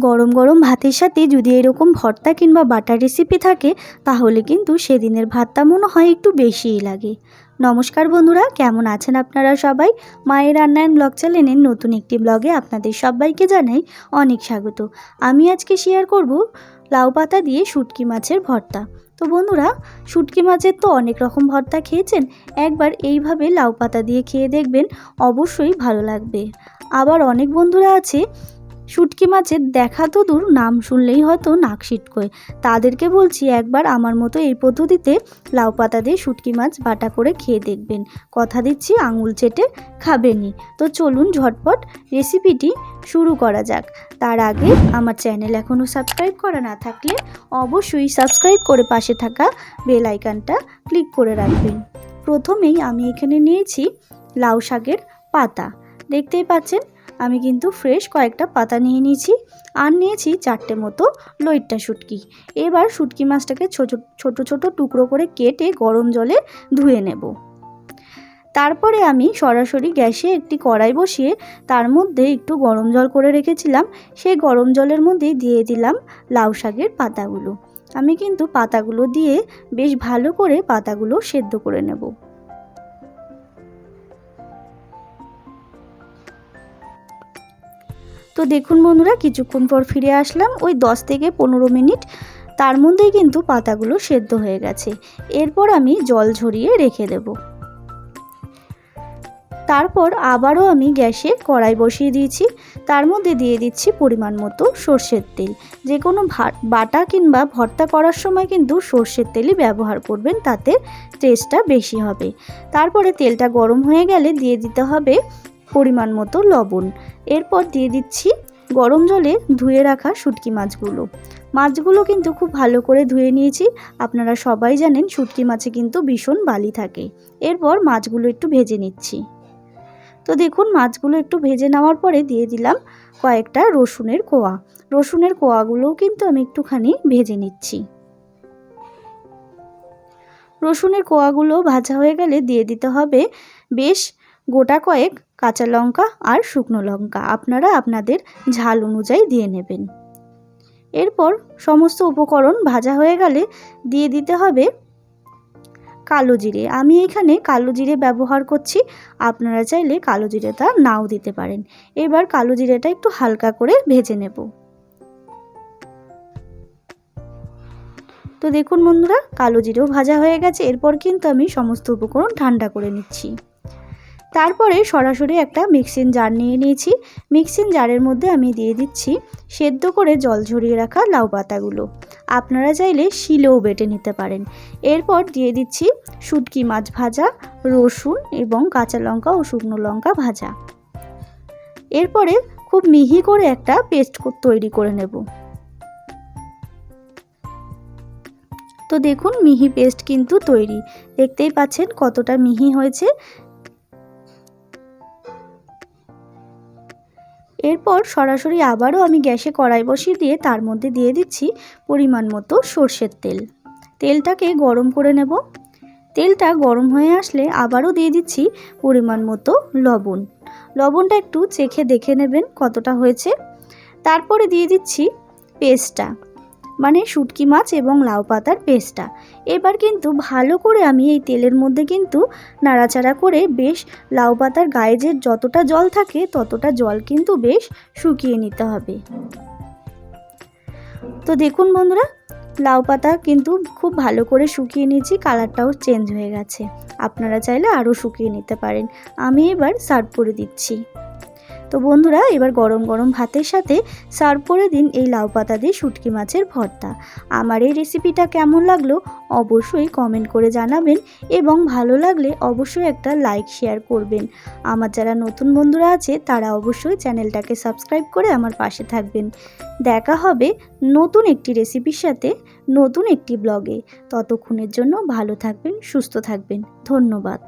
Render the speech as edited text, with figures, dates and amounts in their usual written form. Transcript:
গরম গরম ভাতের সাথে যদি এরকম ভর্তা কিংবা বাটার রেসিপি থাকে তাহলে কিন্তু সেদিনের ভাতটা মনে হয় একটু বেশিই লাগে। নমস্কার বন্ধুরা, কেমন আছেন আপনারা সবাই? মায়ের রান্নায়ন ব্লগ চ্যানেলের নতুন একটি ব্লগে আপনাদের সবাইকে জানাই অনেক স্বাগত। আমি আজকে শেয়ার করব লাউ পাতা দিয়ে শুটকি মাছের ভর্তা। তো বন্ধুরা, শুটকি মাছের তো অনেক রকম ভর্তা খেয়েছেন, একবার এইভাবে লাউ পাতা দিয়ে খেয়ে দেখবেন, অবশ্যই ভালো লাগবে। আবার অনেক বন্ধুরা আছে শুটকি মাছের দেখা তো দূর, নাম শুনলেই হয়তো নাক সিটকোয়। তাদেরকে বলছি একবার আমার মতো এই পদ্ধতিতে লাউ পাতা দিয়ে শুটকি মাছ বাটা করে খেয়ে দেখবেন, কথা দিচ্ছি আঙুল চেটে খাবেনই। তো চলুন ঝটপট রেসিপিটি শুরু করা যাক। তার আগে আমার চ্যানেল এখনও সাবস্ক্রাইব করা না থাকলে অবশ্যই সাবস্ক্রাইব করে পাশে থাকা বেল আইকনটা ক্লিক করে রাখবেন। প্রথমেই আমি এখানে নিয়েছি লাউ শাকের পাতা। দেখতেই পাচ্ছেন আমি কিন্তু ফ্রেশ কয়েকটা পাতা নিয়ে নিয়েছি, আর নিয়েছি 4টে মতো লইট্টা শুটকি। এবার শুটকি মাছটাকে ছোট ছোট টুকরো করে কেটে গরম জলে ধুয়ে নেব। তারপরে আমি সরাসরি গ্যাসে একটি কড়াই বসিয়ে তার মধ্যে একটু গরম জল করে রেখেছিলাম। সেই গরম জলের মধ্যে দিয়ে দিলাম লাউ শাকের পাতাগুলো। আমি কিন্তু পাতাগুলো দিয়ে বেশ ভালো করে পাতাগুলো সেদ্ধ করে নেব। তো দেখুন বন্ধুরা, কিছুক্ষণ পর ফিরে আসলাম, ওই 10 থেকে 15 মিনিট, তার মধ্যেই কিন্তু পাতাগুলো সেদ্ধ হয়ে গেছে। এরপর আমি জল ঝরিয়ে রেখে দেব। তারপর আবারও আমি গ্যাসে কড়াই বসিয়ে দিয়েছি, তার মধ্যে দিয়ে দিচ্ছি পরিমাণ মতো সর্ষের তেল। যে কোনো বাটা কিংবা ভর্তা করার সময় কিন্তু সর্ষের তেলই ব্যবহার করবেন, তাতে টেস্টটা বেশি হবে। তারপরে তেলটা গরম হয়ে গেলে দিয়ে দিতে হবে পরিমাণ মতো লবণ। এরপর দিয়ে দিচ্ছি গরম জলে ধুয়ে রাখা শুটকি মাছগুলো কিন্তু খুব ভালো করে ধুয়ে নিয়েছি। আপনারা সবাই জানেন শুটকি মাছে কিন্তু ভীষণ বালি থাকে। এরপর মাছগুলো একটু ভেজে নিচ্ছি। তো দেখুন মাছগুলো একটু ভেজে নেওয়ার পরে দিয়ে দিলাম কয়েকটা রসুনের কোয়াগুলোও কিন্তু আমি একটুখানি ভেজে নিচ্ছি। রসুনের কোয়াগুলো ভাজা হয়ে গেলে দিয়ে দিতে হবে বেশ গোটা কয়েক কাঁচা লঙ্কা আর শুকনো লঙ্কা, আপনারা আপনাদের ঝাল অনুযায়ী দিয়ে নেবেন। এরপর সমস্ত উপকরণ ভাজা হয়ে গেলে দিয়ে দিতে হবে কালো জিরে। আমি এখানে কালো জিরে ব্যবহার করছি, আপনারা চাইলে কালো জিরেটা নাও দিতে পারেন। এবার কালো জিরেটা একটু হালকা করে ভেজে নেব। তো দেখুন বন্ধুরা, কালো জিরেও ভাজা হয়ে গেছে। এরপর কিন্তু আমি সমস্ত উপকরণ ঠান্ডা করে নিচ্ছি। তারপরে সরাসরি একটা মিক্সিং জার নিয়ে নিয়েছি। মিক্সিং জারের মধ্যে আমি দিয়ে দিচ্ছি সেদ্ধ করে জল ঝরিয়ে রাখা লাউ পাতাগুলো। আপনারা চাইলে শিলেও বেটে নিতে পারেন। এরপর দিয়ে দিচ্ছি শুটকি মাছ ভাজা, রসুন এবং কাঁচা লঙ্কা ও শুকনো লঙ্কা ভাজা। এরপরে খুব মিহি করে একটা পেস্ট তৈরি করে নেব। তো দেখুন মিহি পেস্ট কিন্তু তৈরি, দেখতেই পাচ্ছেন কতটা মিহি হয়েছে। এরপর সরাসরি আবারও আমি গ্যাসে কড়াই বসিয়ে দিয়ে তার মধ্যে দিয়ে দিচ্ছি পরিমাণ মতো সর্ষের তেল। তেলটাকে গরম করে নেব। তেলটা গরম হয়ে আসলে আবারও দিয়ে দিচ্ছি পরিমাণ মতো লবণ। লবণটা একটু চেখে দেখে নেবেন কতটা হয়েছে। তারপরে দিয়ে দিচ্ছি পেস্টটা, মানে শুটকি মাছ এবং লাউ পাতার পেস্টটা। এবার কিন্তু ভালো করে আমি এই তেলের মধ্যে কিন্তু নাড়াচাড়া করে বেশ লাউ পাতার গায়ে যে যতটা জল থাকে ততটা জল কিন্তু বেশ শুকিয়ে নিতে হবে। তো দেখুন বন্ধুরা, লাউ পাতা কিন্তু খুব ভালো করে শুকিয়ে নিয়েছি, কালারটাও চেঞ্জ হয়ে গেছে। আপনারা চাইলে আরও শুকিয়ে নিতে পারেন। আমি এবার সার্ভ করে দিচ্ছি। তো বন্ধুরা, এবার গরম গরম ভাতের সাথে সার্ভ করে দিন এই লাউ পাতা দিয়ে শুটকি মাছের ভর্তা। আমার এই রেসিপিটা কেমন লাগলো অবশ্যই কমেন্ট করে জানাবেন, এবং ভালো লাগলে অবশ্যই একটা লাইক শেয়ার করবেন। আমার যারা নতুন বন্ধুরা আছে তারা অবশ্যই চ্যানেলটাকে সাবস্ক্রাইব করে আমার পাশে থাকবেন। দেখা হবে নতুন একটি রেসিপির সাথে, নতুন একটি ব্লগে। ততক্ষণের জন্য ভালো থাকবেন, সুস্থ থাকবেন। ধন্যবাদ।